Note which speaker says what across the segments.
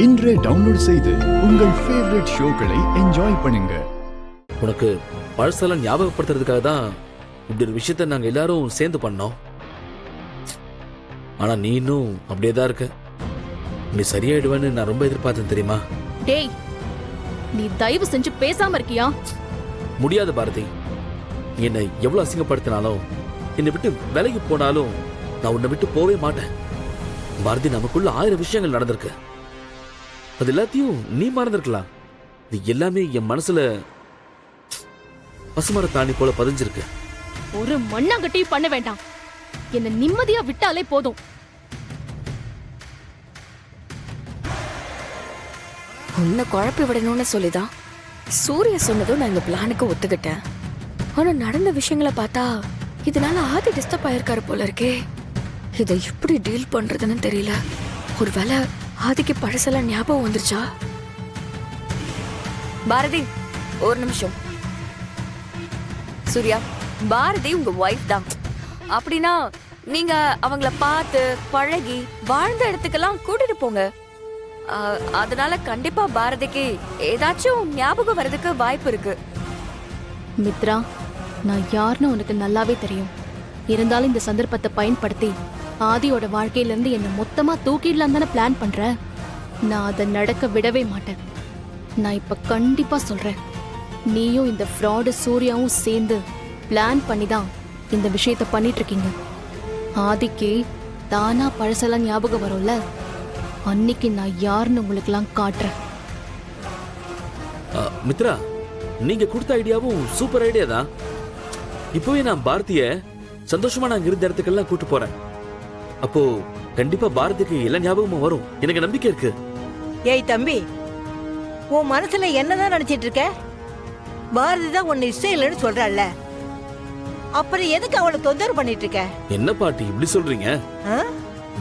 Speaker 1: இன்றே டவுன்லோட் செய்து உங்கள் ஃபேவரட் ஷோக்களை என்ஜாய் பண்ணுங்க.
Speaker 2: உனக்கு பழசெல்லாம் ஞாபகப்படுத்துறதுக்காக தான் இப்படி ஒரு விஷயத்த நாங்க எல்லாரும் சேர்ந்து பண்ணோம். ஆனா நீ இன்னும் அப்படியே தான் இருக்க. நீ சரியாயிடுவேன்னு நான் ரொம்ப எதிர்பார்த்தேன் தெரியுமா?
Speaker 3: டேய், நீ தயவு செஞ்சு பேசாம இருக்கியா?
Speaker 2: முடியாது பாரதி. என்னை எவ்வளவு அசிங்கப்படுத்தினாலும், என்னை விட்டு விலகி போனாலும் நான் உன்னை விட்டு போவே மாட்டேன். பாரதி, நமக்குள்ள 1000 விஷயங்கள் நடந்திருக்கு. அது எல்லாத்தையும் நீ மறந்திருக்கலாம். இது எல்லாமே என் மனசுல பசுமர தாணி போல பதிஞ்சிருக்கு.
Speaker 3: ஒரு மண்ணாங்கட்டியும் பண்ண வேண்டாம். என்ன நிம்மதியா விட்டாலே போதும்.
Speaker 4: உன்னை குழப்பி விடணும்னு சொல்லிதான் சூர்யா சொன்னதும் நான் இந்த பிளானுக்கு ஒத்துக்கிட்டேன். ஆனா நடந்த விஷயங்களை பார்த்தா இதனால ஆதி டிஸ்டர்ப் ஆயிருக்காரு போல இருக்கே. இதை எப்படி டீல் பண்றதுன்னு தெரியல. ஒருவேளை ஆதிக்கு பழசெல்லாம் ஞாபகம் வந்துருச்சா? பாரதி, ஒரு நிமிஷம். சூர்யா, பாரதி உங்க ஒய்ஃப் தான். அப்படின்னா நீங்க அவங்கள பார்த்து பழகி வாழ்ந்த இடத்துக்கெல்லாம் கூட்டிட்டு போங்க. அதனால கண்டிப்பா பாரதிக்கு ஏதாச்சும் ஞாபகம் வர்றதுக்கு வாய்ப்பு இருக்கு.
Speaker 3: மித்ரா, நான் யாருன்னு உனக்கு நல்லாவே தெரியும். இருந்தாலும் இந்த சந்தர்ப்பத்தை பயன்படுத்தி ஆதியோட வாழ்க்கையில இருந்து என்ன மொத்தமா தூக்கிடலாம் தானே பிளான் பண்ற. நான் அதை நடக்க விடவே மாட்டேன். நான் இப்ப கண்டிப்பா சொல்றேன், நீயும் இந்த ஃப்ராடு சூர்யாவும் சேர்ந்து பிளான் பண்ணி தான் இந்த விஷயத்த பண்ணிட்டு இருக்கீங்க. ஆதிக்கு தானா பழசெல்லாம் ஞாபகம் வரும்ல, அன்னைக்கு நான் யாருன்னு உங்களுக்கெல்லாம் காட்டுறேன்.
Speaker 2: மித்ரா, நீங்க கொடுத்த ஐடியாவும் சூப்பர் ஐடியா தான். இப்பவே நான் பாரதிய சந்தோஷமா நான் இருந்த இடத்துக்கெல்லாம் கூட்டு போறேன். அப்போ கண்டிப்பா பாரதிக்கு எல்லா ஞாபகமும் வரும். எனக்கு நம்பிக்கை இருக்கு.
Speaker 5: ஏய் தம்பி, உன் மனசுல என்னதான் நினைச்சிட்டு இருக்க? பாரதி தான் உன்னை இஷ்டம் இல்லைன்னு சொல்றாள்ல, அப்புறம் எதுக்கு அவளை தொந்தரவு பண்ணிட்டு இருக்க?
Speaker 2: என்ன பாட்டி இப்படி சொல்றீங்க?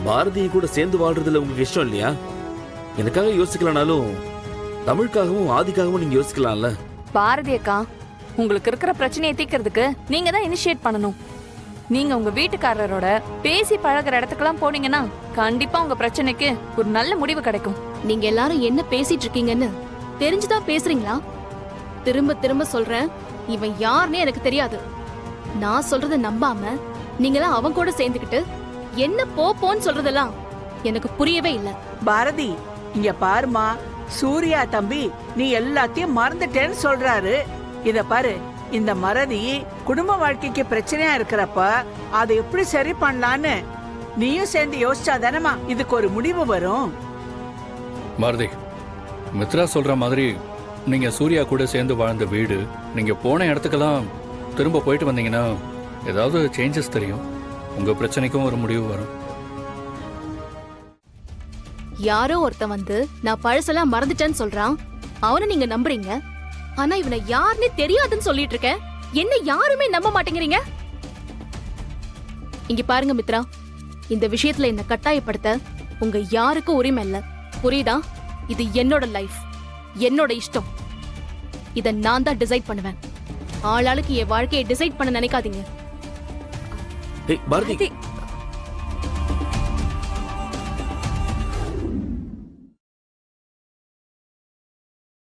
Speaker 2: பாரதி கூட சேர்ந்து வாழ்றதுல உங்களுக்கு இஷ்டம் இல்லையா? எனக்காக யோசிக்கலனாலும் தமிழுக்காகவும் ஆதிக்காகவும் நீங்க யோசிக்கலாம்ல.
Speaker 6: பாரதி அக்கா, உங்களுக்கு இருக்கிற பிரச்சனையை தீர்க்கிறதுக்கு நீங்க தான் இனிஷியேட் பண்ணணும். நீங்க உங்க வீட்டுக்காரரோட பேசி பழகிற இடத்துக்கெல்லாம் போனீங்கன்னா கண்டிப்பா உங்க பிரச்சனைக்கு ஒரு நல்ல முடிவு கிடைக்கும்.
Speaker 3: நீங்க எல்லாரும் என்ன பேசிட்டு இருக்கீங்கன்னு தெரிஞ்சுதான் பேசுறீங்களா? திரும்ப திரும்ப சொல்றேன், இவன் யாருன்னே எனக்கு தெரியாது. நான் சொல்றத நம்பாம நீங்களாம் அவன் கூட சேர்ந்துக்கிட்டு என்ன போன்னு சொல்றதெல்லாம் எனக்கு புரியவே இல்ல.
Speaker 7: பாரதி, இங்க பாருமா, சூர்யா தம்பி நீ எல்லாத்தையும் மறந்துட்டேன்னு சொல்றாரு. இத பாரு, இந்த மறதி குடும்ப வாழ்க்கைக்கு பிரச்சனையா இருக்கிறப்ப அதை எப்படி சரி பண்ணலான்னு நீயும் சேர்ந்து யோசிச்சா தானமா இதுக்கு ஒரு முடிவு வரும்.
Speaker 8: பாரதி, மித்ரா சொல்ற மாதிரி நீங்க சூர்யா கூட சேர்ந்து வாழ்ந்த வீடு, நீங்க போன இடத்துக்கெல்லாம் திரும்ப போயிட்டு வந்தீங்கன்னா ஏதாவது சேஞ்சஸ் தெரியும். உங்க பிரச்சனைக்கும் ஒரு முடிவு வரும்.
Speaker 3: யாரோ ஒருத்தன் வந்து நான் பழசெல்லாம் மறந்துட்டேன்னு சொல்றான். அவனை நீங்க நம்புறீங்க. ஆனா இவனை யாருன்னே தெரியாதுன்னு சொல்லிட்டு இருக்க. என்ன யாருமே நம்ப மாட்டேங்கிறீங்க. இங்க பாருங்க மித்ரா, இந்த விஷயத்துல என்ன கட்டாயப்படுத்த உங்க யாருக்கும் உரிமை இல்ல. புரியுதா? இது என்னோட லைஃப், என்னோட இஷ்டம். இத நான் தான் டிசைட் பண்ணுவேன். ஆளாளுக்கு என் வாழ்க்கையை டிசைட் பண்ண நினைக்காதீங்க.
Speaker 2: பாரதி,